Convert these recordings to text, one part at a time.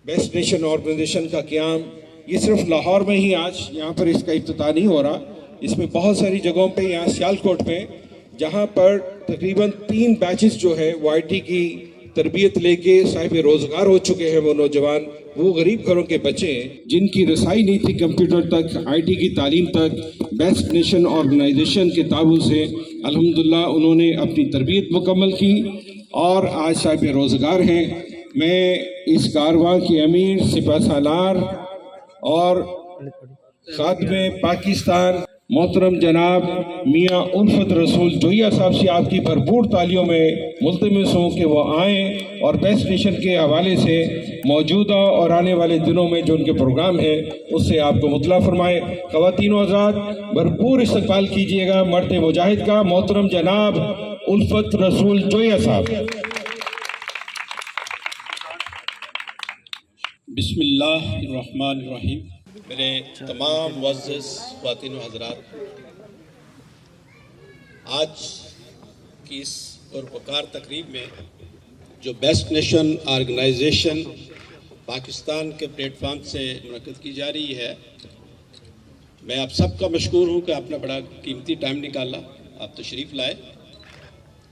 Best nation organization کا قیام یہ صرف لاہور میں ہی آج یہاں پر اس کا افتتاح نہیں ہو رہا، اس میں بہت ساری جگہوں پہ، یہاں سیالکوٹ میں جہاں پر تقریباً 3 بیچز جو ہے وہ آئی ٹی کی تربیت لے کے صاحب روزگار ہو چکے ہیں، وہ نوجوان، وہ غریب گھروں کے بچے ہیں جن کی رسائی نہیں تھی کمپیوٹر تک، آئی ٹی کی تعلیم تک، بیسٹ نیشن آرگنائزیشن کے تعاون سے الحمدللہ انہوں نے اپنی تربیت مکمل کی اور آج صاحب روزگار ہیں۔ میں اس کارواں کے امیر سپہ سالار اور خادم پاکستان محترم جناب میاں الفت رسول جوئیہ صاحب سے آپ کی بھرپور تالیوں میں ملتمس ہوں کہ وہ آئیں اور بیسٹ نیشن کے حوالے سے موجودہ اور آنے والے دنوں میں جو ان کے پروگرام ہیں اس سے آپ کو مطلع فرمائیں۔ خواتین و حضرات بھرپور استقبال کیجئے گا مرد مجاہد کا، محترم جناب الفت رسول جوئیہ صاحب۔ بسم اللہ الرحمن الرحیم۔ میرے تمام معزز خواتین و حضرات، آج کی اس پروقار تقریب میں جو بیسٹ نیشن آرگنائزیشن پاکستان کے پلیٹ فارم سے منعقد کی جا رہی ہے، میں آپ سب کا مشکور ہوں کہ آپ نے بڑا قیمتی ٹائم نکالا، آپ تشریف لائے۔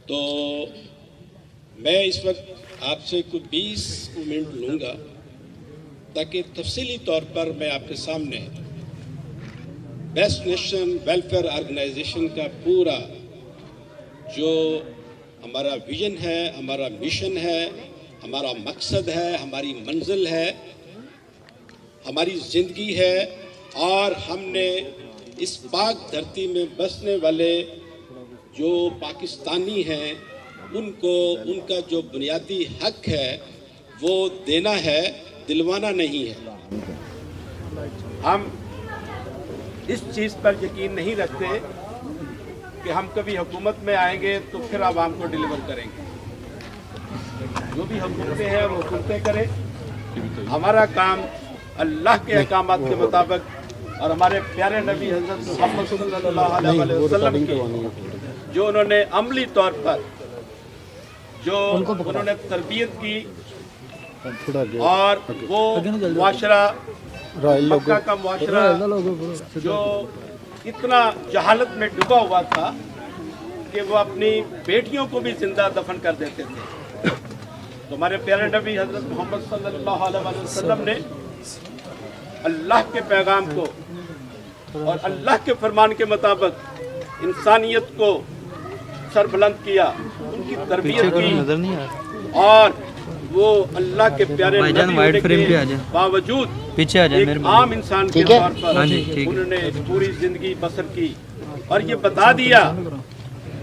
تو میں اس وقت آپ سے کچھ 20 منٹ لوں گا تاکہ تفصیلی طور پر میں آپ کے سامنے بیسٹ نیشن ویلفیئر آرگنائزیشن کا پورا جو ہمارا ویژن ہے، ہمارا مشن ہے، ہمارا مقصد ہے، ہماری منزل ہے، ہماری زندگی ہے، اور ہم نے اس پاک دھرتی میں بسنے والے جو پاکستانی ہیں ان کو ان کا جو بنیادی حق ہے وہ دینا ہے، دلوانا نہیں ہے۔ ہم اس چیز پر یقین نہیں رکھتے کہ ہم کبھی حکومت میں آئیں گے تو پھر عوام کو ڈیلیور کریں گے۔ جو بھی حکومتیں ہیں وہ حکومتیں کریں، ہمارا کام اللہ کے احکامات کے مطابق اور ہمارے پیارے نبی حضرت محمد صلی اللہ علیہ وسلم کی جو انہوں نے عملی طور پر جو انہوں نے تربیت کی، اور وہ معاشرہ مکہ کا معاشرہ جو اتنا جہالت میں ڈوبا ہوا تھا کہ وہ اپنی بیٹیوں کو بھی زندہ دفن کر دیتے تھے، تو ہمارے پیارے نبی حضرت محمد صلی اللہ علیہ وسلم نے اللہ کے پیغام کو اور اللہ کے فرمان کے مطابق انسانیت کو سر بلند کیا، ان کی تربیت کی، اور وہ اللہ کے پیارے نبی ہونے کے باوجود ایک عام انسان کے طور پر انہوں نے پوری زندگی بسر کی اور یہ بتا دیا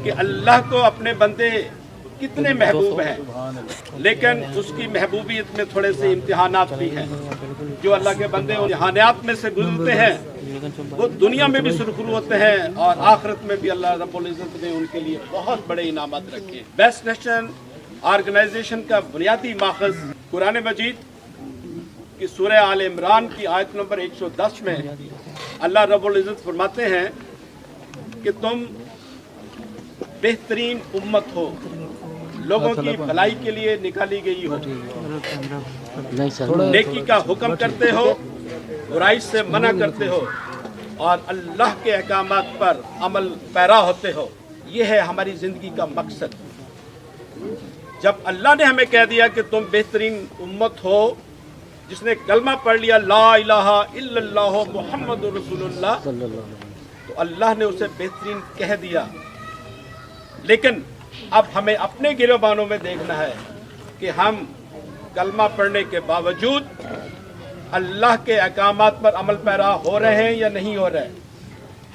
کہ اللہ کو اپنے بندے کتنے محبوب ہیں، لیکن اس کی محبوبیت میں تھوڑے سے امتحانات بھی ہیں۔ جو اللہ کے بندے امتحانات میں سے گزرتے ہیں وہ دنیا میں بھی سرخرو ہوتے ہیں اور آخرت میں بھی اللہ رب العزت نے ان کے لیے بہت بڑے انعامات رکھے۔ بیسٹ نیشن آرگنائزیشن کا بنیادی ماخذ قرآن مجید کی سورہ آل عمران کی آیت نمبر 110 میں اللہ رب العزت فرماتے ہیں کہ تم بہترین امت ہو، لوگوں کی بھلائی کے لیے نکالی گئی ہو، نیکی کا حکم کرتے ہو، برائی سے منع کرتے ہو، اور اللہ کے احکامات پر عمل پیرا ہوتے ہو۔ یہ ہے ہماری زندگی کا مقصد۔ جب اللہ نے ہمیں کہہ دیا کہ تم بہترین امت ہو، جس نے کلمہ پڑھ لیا لا الہ الا اللہ محمد رسول اللہ، تو اللہ نے اسے بہترین کہہ دیا، لیکن اب ہمیں اپنے گریبانوں میں دیکھنا ہے کہ ہم کلمہ پڑھنے کے باوجود اللہ کے احکامات پر عمل پیرا ہو رہے ہیں یا نہیں ہو رہے،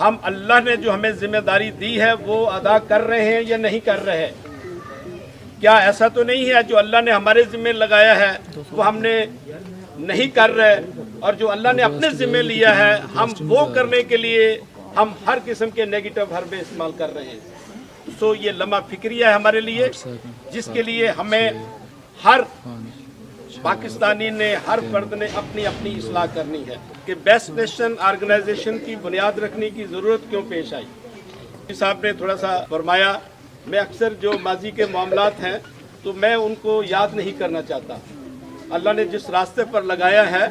ہم اللہ نے جو ہمیں ذمہ داری دی ہے وہ ادا کر رہے ہیں یا نہیں کر رہے۔ کیا ایسا تو نہیں ہے جو اللہ نے ہمارے ذمہ لگایا ہے وہ ہم نے نہیں کر رہے، اور جو اللہ نے اپنے ذمہ لیا ہے ہم وہ کرنے کے لیے ہم ہر قسم کے نیگیٹو حربے استعمال کر رہے ہیں۔ یہ لمحہ فکریہ ہے ہمارے لیے، جس کے لیے ہمیں ہر پاکستانی نے، ہر فرد نے اپنی اپنی اصلاح کرنی ہے کہ بیسٹ نیشن آرگنائزیشن کی بنیاد رکھنے کی ضرورت کیوں پیش آئی۔ صاحب نے تھوڑا سا فرمایا، میں اکثر جو ماضی کے معاملات ہیں تو میں ان کو یاد نہیں کرنا چاہتا، अल्लाह ने जिस रास्ते पर लगाया है,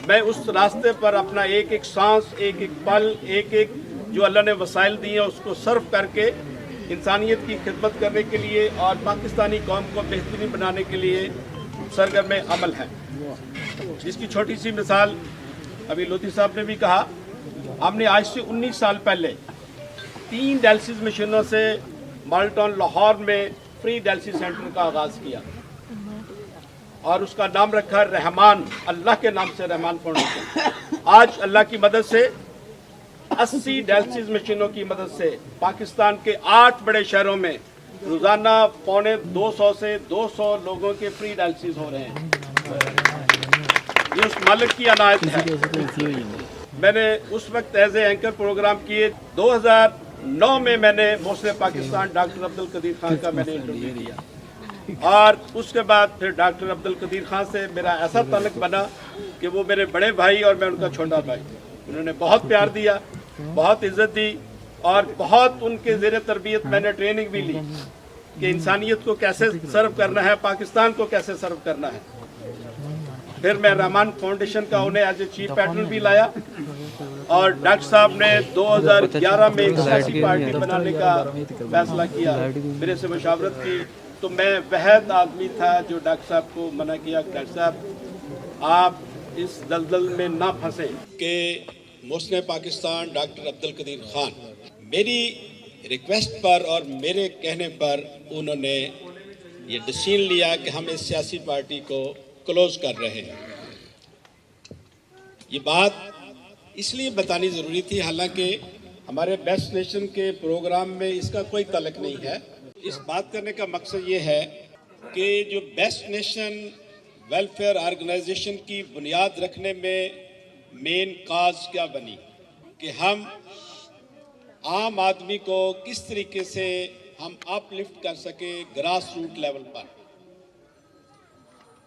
मैं उस रास्ते पर अपना एक एक सांस, एक एक पल, एक एक जो अल्लाह ने वसाइल दिए हैं उसको सर्व करके इंसानियत की खिदमत करने के लिए और पाकिस्तानी कौम को बेहतरीन बनाने के लिए सरगर्म अमल है। जिसकी छोटी सी मिसाल अभी लोधी साहब ने भी कहा, हमने आज से 19 साल पहले 3 डायलिसिस मशीनों से मॉडल टाउन लाहौर में फ्री डायलिसिस सेंटर का आगाज़ किया और उसका नाम रखा रहमान, अल्लाह के नाम से रहमान फाउंडेशन। आज अल्लाह की मदद से 80 डायलिसिस मशीनों की मदद से पाकिस्तान के 8 बड़े शहरों में रोजाना 250 से 200 लोगों के फ्री डायलिसिस हो रहे हैं। ये उस मालिक की अनायत है। मैंने उस वक्त एज ए एंकर प्रोग्राम किए। 2009 में मैंने मोस्ले पाकिस्तान डॉक्टर अब्दुल कदीर खान का मैंने इंटरव्यू किया और उसके बाद फिर डॉक्टर अब्दुल कदीर खान से मेरा ऐसा ताल्लुक बना कि वो मेरे बड़े भाई और मैं उनका छोटा भाई। उन्होंने बहुत प्यार दिया, बहुत इज्जत दी और बहुत उनके ज़ेरे तरबियत मैंने ट्रेनिंग भी ली कि इंसानियत को कैसे सर्व करना है, पाकिस्तान को कैसे सर्व करना है। फिर मैं रहमान फाउंडेशन का उन्हें एज ए चीफ पैटर्न भी लाया और डॉक्टर साहब ने 2011 में एक सियासी पार्टी बनाने का फैसला किया, मेरे से मशावरत की। तो मैं वह आदमी था जो डॉक्टर साहब को मना किया, डॉक्टर साहब आप इस दलदल में ना फंसे। कि मोस्ले पाकिस्तान डॉक्टर अब्दुल कदीर खान मेरी रिक्वेस्ट पर और मेरे कहने पर उन्होंने ये डिसीजन लिया कि हम इस सियासी पार्टी को क्लोज कर रहे हैं। ये बात इसलिए बतानी ज़रूरी थी, हालांकि हमारे बेस्ट नेशन के प्रोग्राम में इसका कोई तल्लुक नहीं है। इस बात करने का मकसद ये है कि जो बेस्ट नेशन वेलफेयर ऑर्गेनाइजेशन की बुनियाद रखने में मेन काज क्या बनी कि हम आम आदमी को किस तरीके से हम अपलिफ्ट कर सके ग्रास रूट लेवल पर।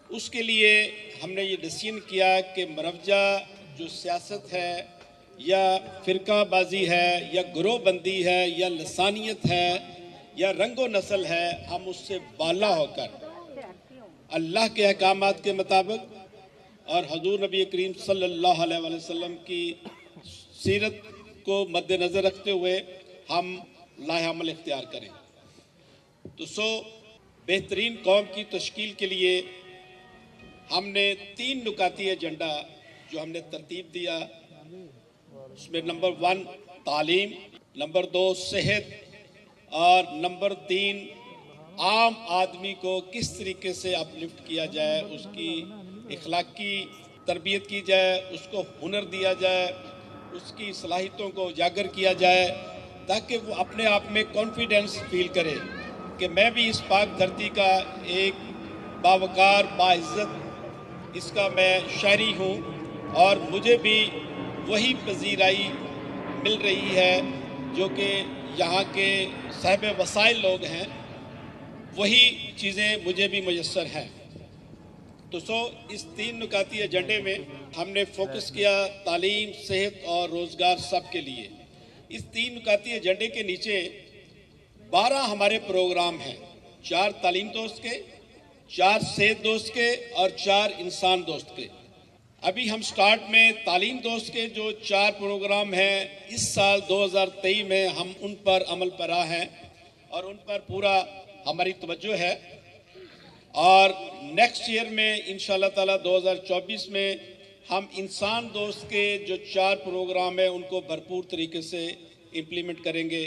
उसके लिए हमने ये डिसीजन किया कि मरवजा जो सियासत है या फ़िरकाबाजी है या गिरोहबंदी है या लसानियत है या रंगो नस्ल है, हम उससे बाला होकर अल्लाह के अहकामात के मुताबिक और हजूर नबी करीम सल्लल्लाहु अलैहि वसल्लम की सीरत को मद्देनज़र रखते हुए हम लाहेअमल इख्तियार करें। तो बेहतरीन कौम की तश्कील के लिए हमने 3 नुकाती एजेंडा जो हमने तरतीब दिया, उसमें नंबर 1 तालीम, नंबर 2 सेहत और नंबर 3 आम आदमी को किस तरीके से अपलिफ्ट किया जाए, उसकी इखलाकी तरबियत की जाए, उसको हुनर दिया जाए, उसकी सलाहियतों को उजागर किया जाए ताकि वो अपने आप में कॉन्फिडेंस फील करे कि मैं भी इस पाक धरती का एक बावकार बाइज़्ज़त इसका मैं शहरी हूँ और मुझे भी वही पजीराई मिल रही है जो कि यहाँ के साहिब वसाइल लोग हैं, वही चीज़ें मुझे भी मुयस्सर हैं। तो इस 3 नुकाती एजेंडे में हमने फोकस किया तालीम, सेहत और रोज़गार सब के लिए। इस 3 नुकाती एजेंडे के नीचे 12 हमारे प्रोग्राम हैं, 4 तालीम दोस्त के, 4 सेहत दोस्त के और 4 इंसान दोस्त के। अभी हम स्टार्ट में तालीम दोस्त के जो 4 प्रोग्राम हैं, इस साल 2023 में हम उन पर अमल परा हैं और उन पर पूरा हमारी तवज्जो है और नेक्स्ट ईयर में इंशाअल्लाह ताला 2024 में हम इंसान दोस्त के जो 4 प्रोग्राम हैं उनको भरपूर तरीके से इम्प्लीमेंट करेंगे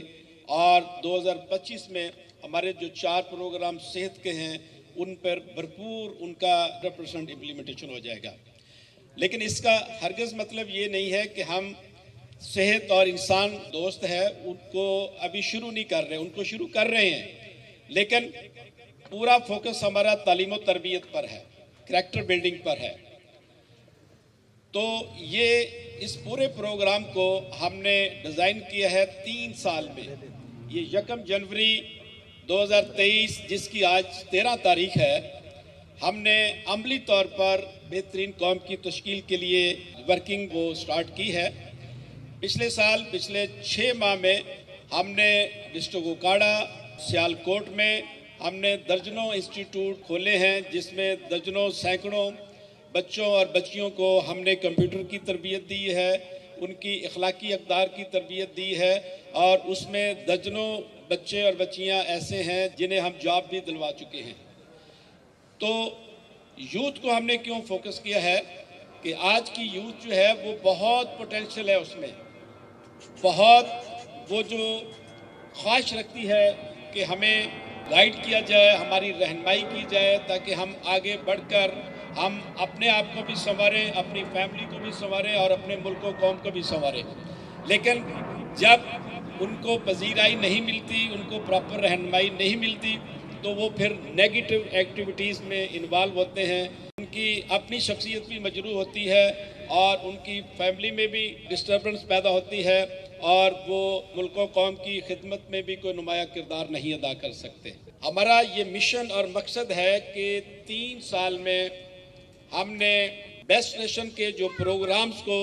और 2025 में हमारे जो 4 प्रोग्राम सेहत के हैं उन पर भरपूर उनका 100% इम्प्लीमेंटेशन हो जाएगा। लेकिन इसका हरगिज़ मतलब ये नहीं है कि हम सेहत और इंसान दोस्त है उनको अभी शुरू नहीं कर रहे, उनको शुरू कर रहे हैं, लेकिन पूरा फोकस हमारा तालीम और तरबियत पर है, करैक्टर बिल्डिंग पर है। तो ये इस पूरे प्रोग्राम को हमने डिज़ाइन किया है 3 साल में। ये 1 जनवरी 2023 जिसकी आज 13 तारीख है, हमने अमली तौर पर बेहतरीन कौम की तश्कील के लिए वर्किंग वो स्टार्ट की है। पिछले साल पिछले 6 माह में हमने डिस्ट्रिक्ट ओकाड़ा, सियालकोट में हमने दर्जनों इंस्टीट्यूट खोले हैं, जिसमें दर्जनों सैकड़ों बच्चों और बच्चियों को हमने कंप्यूटर की तरबियत दी है, उनकी अखलाकी अक़दार की तरबियत दी है, और उसमें दर्जनों बच्चे और बच्चियां ऐसे हैं जिन्हें हम जॉब भी दिलवा चुके हैं। तो यूथ को हमने क्यों फोकस किया है कि आज की यूथ जो है वो बहुत पोटेंशियल है, उसमें बहुत वो जो ख्वाहिश रखती है कि हमें गाइड किया जाए, हमारी रहनुमाई की जाए, ताकि हम आगे बढ़कर हम अपने आप को भी संवारें, अपनी फैमिली को भी संवारें और अपने मुल्क व कौम को भी संवारें। लेकिन जब उनको पजीराई नहीं मिलती, उनको प्रॉपर रहनुमाई नहीं मिलती, तो वो फिर नेगेटिव एक्टिविटीज़ में इन्वॉल्व होते हैं, उनकी अपनी शख्सियत भी मजरूह होती है और उनकी फैमिली में भी डिस्टर्बेंस पैदा होती है, और वो मुल्क व कौम की खिदमत में भी कोई नुमाया किरदार नहीं अदा कर सकते। हमारा ये मिशन और मकसद है कि 3 साल में हमने बेस्ट नेशन के जो प्रोग्राम्स को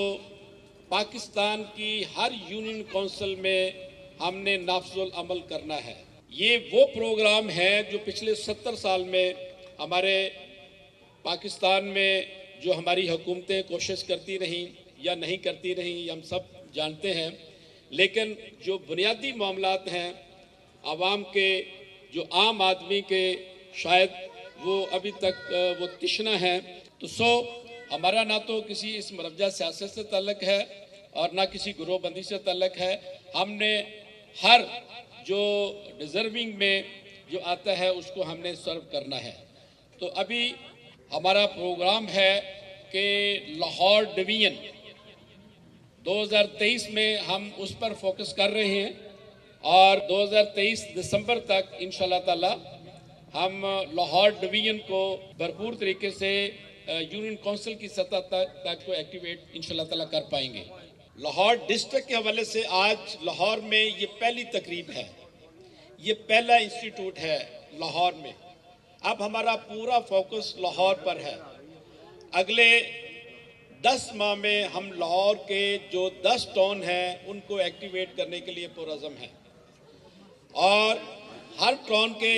पाकिस्तान की हर यूनियन काउंसिल में हमने नाफजुल अमल करना है। ये वो प्रोग्राम है जो पिछले 70 साल में हमारे पाकिस्तान में जो हमारी हुकूमतें कोशिश करती रहीं या नहीं करती रहीं, हम सब जानते हैं, लेकिन जो बुनियादी मामलात हैं आवाम के, जो आम आदमी के, शायद वो अभी तक वो तिश्ना है। तो हमारा ना तो किसी इस मरवजा सियासत से ताल्लुक़ है और ना किसी ग्रोहबंदी से ताल्लुक़ है। हमने हर जो डिज़र्विंग में जो आता है उसको हमने सर्व करना है। तो अभी हमारा प्रोग्राम है कि लाहौर डिवीज़न 2023 में हम उस पर फोकस कर रहे हैं, और 2023 दिसंबर तक इंशाल्लाह ताला हम लाहौर डिवीज़न को भरपूर तरीके से यूनियन काउंसिल की सतह तक को एक्टिवेट इंशाल्लाह ताला कर पाएंगे। लाहौर डिस्ट्रिक्ट के हवाले से आज लाहौर में ये पहली तकरीब है, ये पहला इंस्टीट्यूट है लाहौर में। अब हमारा पूरा फोकस लाहौर पर है। अगले 10 माह में हम लाहौर के जो 10 टाउन हैं उनको एक्टिवेट करने के लिए पुरअज़म हैं, और हर टाउन के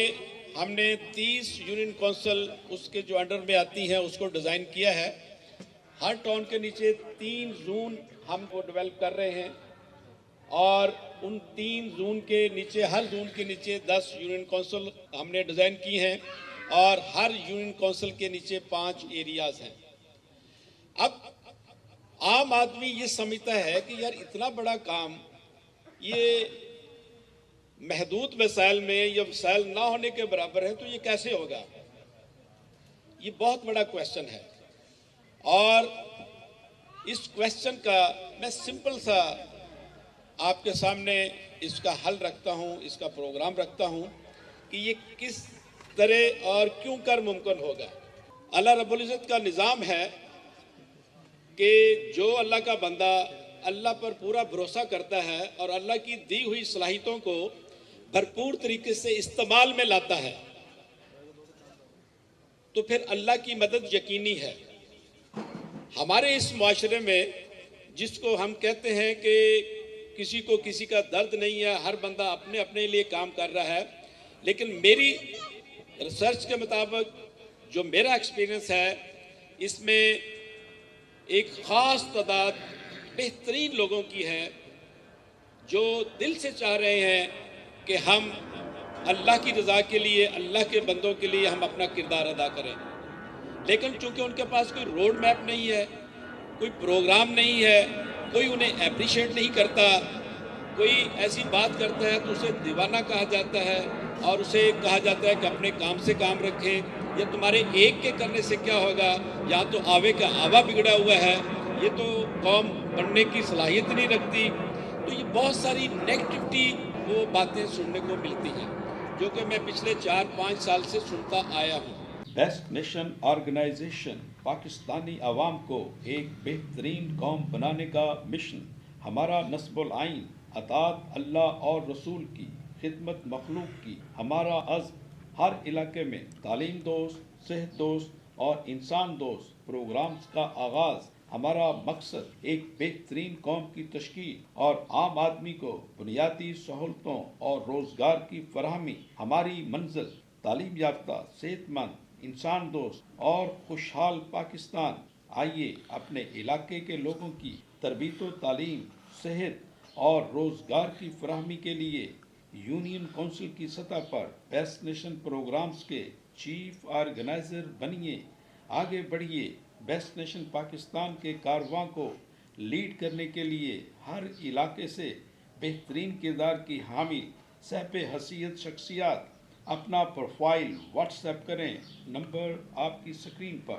हमने 30 यूनियन काउंसिल उसके जो अंडर में आती हैं उसको डिज़ाइन किया है। हर टाउन के नीचे 3 जोन हम वो डेवलप कर रहे हैं, और उन 3 जोन के नीचे, हर जोन के नीचे 10 यूनियन काउंसिल हमने डिज़ाइन की हैं, और हर यूनियन काउंसिल के नीचे 5 एरियाज़ हैं। अब आम आदमी ये समझता है कि यार इतना बड़ा काम, ये महदूद वसाइल में या वसाइल ना होने के बराबर है, तो ये कैसे होगा? ये बहुत बड़ा क्वेश्चन है, और इस क्वेश्चन का मैं सिंपल सा आपके सामने इसका हल रखता हूँ, इसका प्रोग्राम रखता हूँ कि ये किस तरह और क्यों कर मुमकिन होगा। अल्लाह रब्बुल इज़्ज़त का निज़ाम है कि जो अल्लाह का बंदा अल्लाह पर पूरा भरोसा करता है और अल्लाह की दी हुई सलाहियतों को भरपूर तरीके से इस्तेमाल में लाता है, तो फिर अल्लाह की मदद यकीनी है। हमारे इस माशरे में जिसको हम कहते हैं कि किसी को किसी का दर्द नहीं है, हर बंदा अपने अपने लिए काम कर रहा है, लेकिन मेरी रिसर्च के मुताबिक जो मेरा एक्सपीरियंस है, इसमें एक ख़ास तादाद बेहतरीन लोगों की है जो दिल से चाह रहे हैं कि हम अल्लाह की रज़ा के लिए, अल्लाह के बंदों के लिए हम अपना किरदार अदा करें। लेकिन चूंकि उनके पास कोई रोड मैप नहीं है, कोई प्रोग्राम नहीं है, कोई उन्हें अप्रिशिएट नहीं करता, कोई ऐसी बात करता है तो उसे दीवाना कहा जाता है और उसे कहा जाता है कि अपने काम से काम रखें, या तुम्हारे एक के करने से क्या होगा, या तो आवे का आवा बिगड़ा हुआ है, ये तो कौम बनने की सलाहियत नहीं रखती। तो ये बहुत सारी नेगेटिविटी वो बातें सुनने को मिलती हैं, जो कि मैं पिछले 4-5 साल से सुनता आया हूँ। बेस्ट नेशन ऑर्गेनाइजेशन पाकिस्तानी अवाम को एक बेहतरीन कौम बनाने का मिशन। हमारा नस्बुल आइन अतात अल्लाह और रसूल की खिदमत मखलूक की। हमारा अज़्म हर इलाके में तालीम दोस्त, सेहत दोस्त और इंसान दोस्त प्रोग्राम्स का आगाज़। हमारा मकसद एक बेहतरीन कौम की तश्कील और आम आदमी को बुनियादी सहूलतों और रोज़गार की फराहमी। हमारी मंजिल تعلیم یافتہ صحت مند انسان دوست اور خوشحال پاکستان. آئیے اپنے علاقے کے لوگوں کی تربیت و تعلیم صحت اور روزگار کی فراہمی کے لیے یونین کونسل کی سطح پر بیسٹ نیشن پروگرامز کے چیف آرگنائزر بنیے. آگے بڑھیے. بیسٹ نیشن پاکستان کے کارواں کو لیڈ کرنے کے لیے ہر علاقے سے بہترین کردار کی حامل صاحب حیثیت شخصیات اپنا پروفائل واٹس ایپ کریں. نمبر آپ کی سکرین پر.